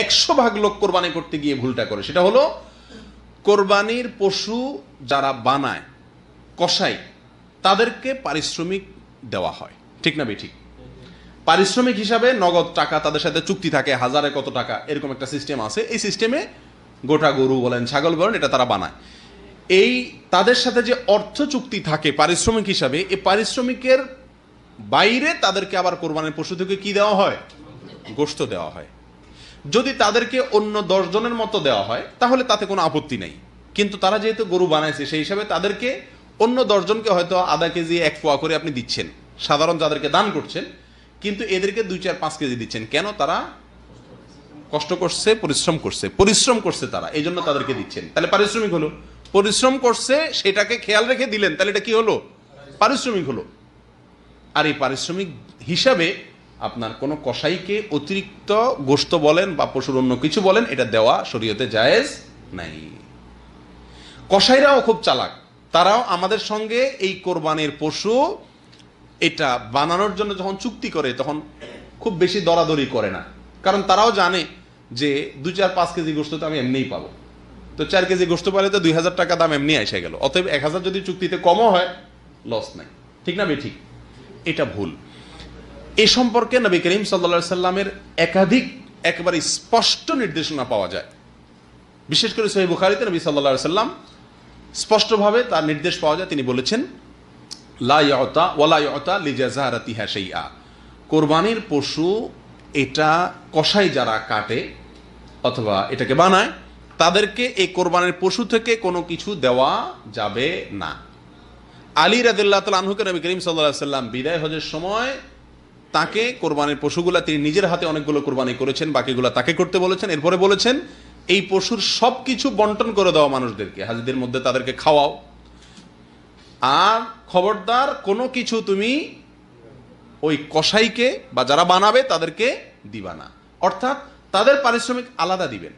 100 ভাগ লোক কোরবানি করতে গিয়ে ভুলটা করে, সেটা হলো কোরবানির পশু যারা বানায়, কসাই, তাদেরকে পারিশ্রমিক দেওয়া হয়, ঠিক না বেঠিক? পারিশ্রমিক হিসাবে নগদ টাকা, তাদের সাথে চুক্তি থাকে, হাজারে কত টাকা, এরকম একটা সিস্টেম আছে। এই সিস্টেমে গোটা গরু বলেন, ছাগল বলেন, এটা তারা বানায়। এই তাদের সাথে যে অর্থ চুক্তি থাকে পারিশ্রমিক হিসাবে, এই পারিশ্রমিকের বাইরে তাদেরকে আবার কোরবানির পশু থেকে কি দেওয়া হয়? গোশত দেওয়া হয়। যদি তাদেরকে অন্য 10 জনের মতো দেওয়া হয় তাহলে তাতে কোনো আপত্তি নাই, কিন্তু তারা যেহেতু গরু বানাইছে সেই হিসাবে তাদেরকে অন্য 10 জনকে হয়তো আধা কেজি 1 পোয়া করে আপনি দিচ্ছেন, সাধারণ যাদেরকে দান করছেন, কিন্তু এদেরকে 2, 4, 5 কেজি দিচ্ছেন। কেন? তারা কষ্ট করছে, পরিশ্রম করছে তারা, এই জন্য তাদেরকে দিচ্ছেন। তাহলে পারিশ্রমিক হলো। পরিশ্রম করছে সেটাকে খেয়াল রেখে দিলেন, তাহলে এটা কি হলো? পারিশ্রমিক হলো। আর এই পারিশ্রমিক হিসাবে আপনার কোনো কসাইকে অতিরিক্ত গোশত বলেন বা পশুর অন্য কিছু বলেন, এটা দেওয়া শরীয়তে জায়েজ নাই। কসাইরাও খুব চালাক, তারাও আমাদের সঙ্গে এই কোরবানির পশু এটা বানানোর জন্য যখন চুক্তি করে তখন খুব বেশি দরাদরি করে না, কারণ তারাও জানে যে 2, 4, 5 কেজি গোশত তো আমি এমনিই পাবো, তো 4 কেজি গোশত পালে তো 2000 টাকা দাম এমনি এসে গেল, অতএব 1000 যদি চুক্তিতে কমও হয় লস নাই, ঠিক না বেঠিক? এটা ভুল। এ সম্পর্কে নবী করিম সাল্লাল্লাহু আলাইহি সাল্লামের একাধিক একেবারে স্পষ্ট নির্দেশনা পাওয়া যায়। বিশেষ করে সহিহ বুখারীতে নবী সাল্লাল্লাহু আলাইহি সাল্লাম স্পষ্টভাবে তার নির্দেশ পাওয়া যায়। তিনি বলেছেন, লা ইউতা ওয়ালা ইউতা লিজাযারাতিহা শাইআ, কোরবানির পশু এটা কসাই যারা কাটে অথবা এটাকে বানায়, তাদেরকে এই কোরবানির পশু থেকে কোনো কিছু দেওয়া যাবে না। আলী রাদিয়াল্লাহু তাআলা আনহুকে নবী করিম সাল্লাল্লাহু আলাইহি সাল্লাম বিদায় হজের সময় তাকে কোরবানির পশুগুলা, তিনি নিজের হাতে অনেকগুলো কোরবানি করেছেন, বাকিগুলা তাকে করতে বলেছেন। এরপরে বলেছেন এই পশুর সবকিছু বন্টন করে দেওয়া মানুষদেরকে, হাজিদের মধ্যে তাদেরকে খাওয়াও, আর খবরদার কোনো কিছু তুমি ওই কসাইকে বা যারা বানাবে তাদেরকে দিবা না। অর্থাৎ তাদের পারিশ্রমিক আলাদা দিবেন,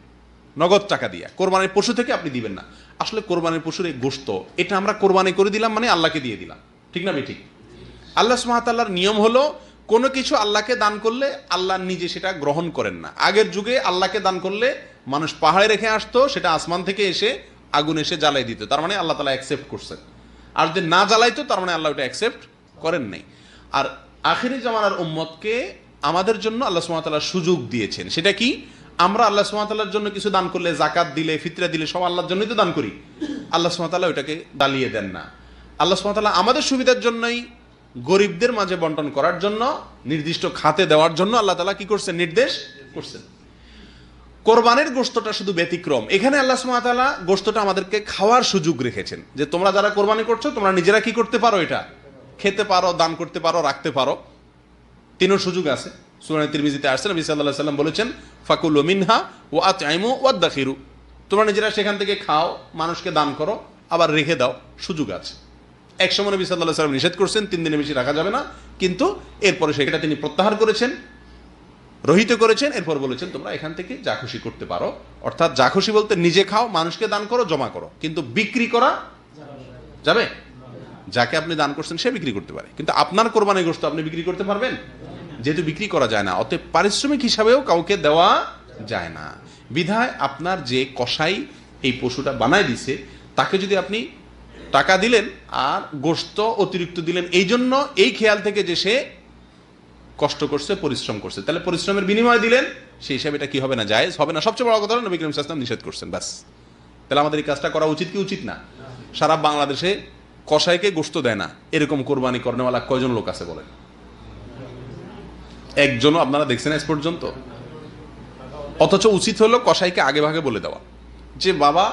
নগদ টাকা দিয়ে। কোরবানির পশু থেকে আপনি দিবেন না। আসলে কোরবানির পশুর এই গোশত, এটা আমরা কোরবানি করে দিলাম মানে আল্লাহকে দিয়ে দিলাম, ঠিক না বেঠিক? আল্লাহ সুবহানাহু ওয়া তাআলার নিয়ম হলো কোনো কিছু আল্লাহকে দান করলে আল্লাহ নিজে সেটা গ্রহণ করেন না। আগের যুগে আল্লাহকে দান করলে মানুষ পাহাড়ে রেখে আসতো, সেটা আসমান থেকে এসে আগুন এসে জ্বালাই দিত, তার মানে আল্লাহ তাআলা অ্যাকসেপ্ট করছেন। আর যদি না জ্বালাইতো তার মানে আল্লাহ ওটা অ্যাকসেপ্ট করেন নাই। আর আখিরি জামানার উম্মতকে আমাদের জন্য আল্লাহ সুবহানাহু ওয়া তাআলা সুযোগ দিয়েছেন। সেটা কি? আমরা আল্লাহ সুবহানাহু ওয়া তাআলার জন্য কিছু দান করলে, যাকাত দিলে, ফিতরা দিলে, সব আল্লাহর জন্যই তো দান করি। আল্লাহ সুবহানাহু ওয়া তাআলা ওটাকে দালিয়ে দেন না। আল্লাহ সুবহানাহু ওয়া তাআলা আমাদের সুবিধার জন্যই, গরিবদের মাঝে বন্টন করার জন্য, নির্দিষ্ট খাতে দেওয়ার জন্য আল্লাহ তাআলা কি করছেন? নির্দেশ করছেন। কোরবানির গোশতটা শুধু ব্যতিক্রম। এখানে আল্লাহ সুবহানাহু ওয়া তাআলা গোশতটা আমাদেরকে খাওয়ার সুযোগ রেখেছেন, যে তোমরা যারা কোরবানি করছো তোমরা নিজেরা কি করতে পারো? এটা খেতে পারো, দান করতে পারো, রাখতে পারো, তিনও সুযোগ আছে। সূরা তিরমিজিতে আসছে, নবী সাল্লাল্লাহু আলাইহি ওয়াসাল্লাম বলেছেন, ফাকুলু মিনহা ওয়া আতইমু ওয়াদাখিরু, তোমরা নিজেরা সেখান থেকে খাও, মানুষকে দান করো, আবার রেখে দাও, সুযোগ আছে। একসময় নবী সাল্লাল্লাহু আলাইহি ওয়াসাল্লাম নিষেধ করছেন 3 দিনের বেশি রাখা যাবে না, কিন্তু এরপরে সেটা তিনি প্রত্যাহার করেছেন, রহিত করেছেন। এরপর বলেছেন তোমরা এখান থেকে যা খুশি করতে পারো। অর্থাৎ যা খুশি বলতে নিজে খাও, মানুষকে দান করো, জমা করো, কিন্তু বিক্রি করা যাবে? যাকে আপনি দান করছেন সে বিক্রি করতে পারে, কিন্তু আপনার কোরবানির গোশত আপনি বিক্রি করতে পারবেন? যেহেতু বিক্রি করা যায় না, অতএব পারিশ্রমিক হিসাবেও কাউকে দেওয়া যায় না। বিধায় আপনার যে কসাই এই পশুটা বানায় দিছে, তাকে যদি আপনি টাকা দিলেন আর গোশত অতিরিক্ত দিলেন, এই জন্য এই খেয়াল থেকে যে সে কষ্ট করছে, পরিশ্রম করছে, তাহলে পরিশ্রমের বিনিময় দিলেন, সেই হিসাবে এটা কি হবে না? জায়েজ হবে না। সবচেয়ে বড় কথা হলো নবী করিম সাল্লাল্লাহু আলাইহি ওয়াসাল্লাম নিষেধ করছেন, ব্যাস। তাহলে আমাদের এই কাজটা করা উচিত কি উচিত না? সারা বাংলাদেশে কসাইকে গোশত দেয় না এরকম কোরবানি করেনেওয়ালা কয়জন লোক আছে বলেন? একজনও আপনারা দেখছেন আজ পর্যন্ত? অথচ উচিত হলো কসাইকে আগে ভাগে বলে দেওয়া যে বাবা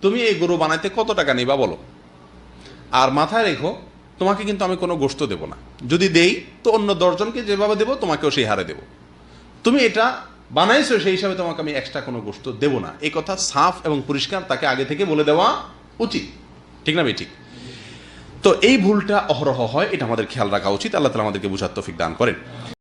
তুমি এই গরু বানাইতে কত টাকা নিবা বলো, আর মাথায় রেখো তোমাকে কিন্তু আমি কোনো গোশত দেব না, যদি দেই তো অন্য 10 জনকে যেভাবে দেবো তোমাকেও সেই হারে দেব, তুমি এটা বানাইছো সেই হিসাবে তোমাকে আমি এক্সট্রা কোনো গোশত দেব না। এই কথা সাফ এবং পরিষ্কার তাকে আগে থেকে বলে দেওয়া উচিত, ঠিক না ভাই? ঠিক। তো এই ভুলটা অহরহ হয়, এটা আমাদের খেয়াল রাখা উচিত। আল্লাহ তাআলা আমাদেরকে বুঝার তৌফিক দান করেন।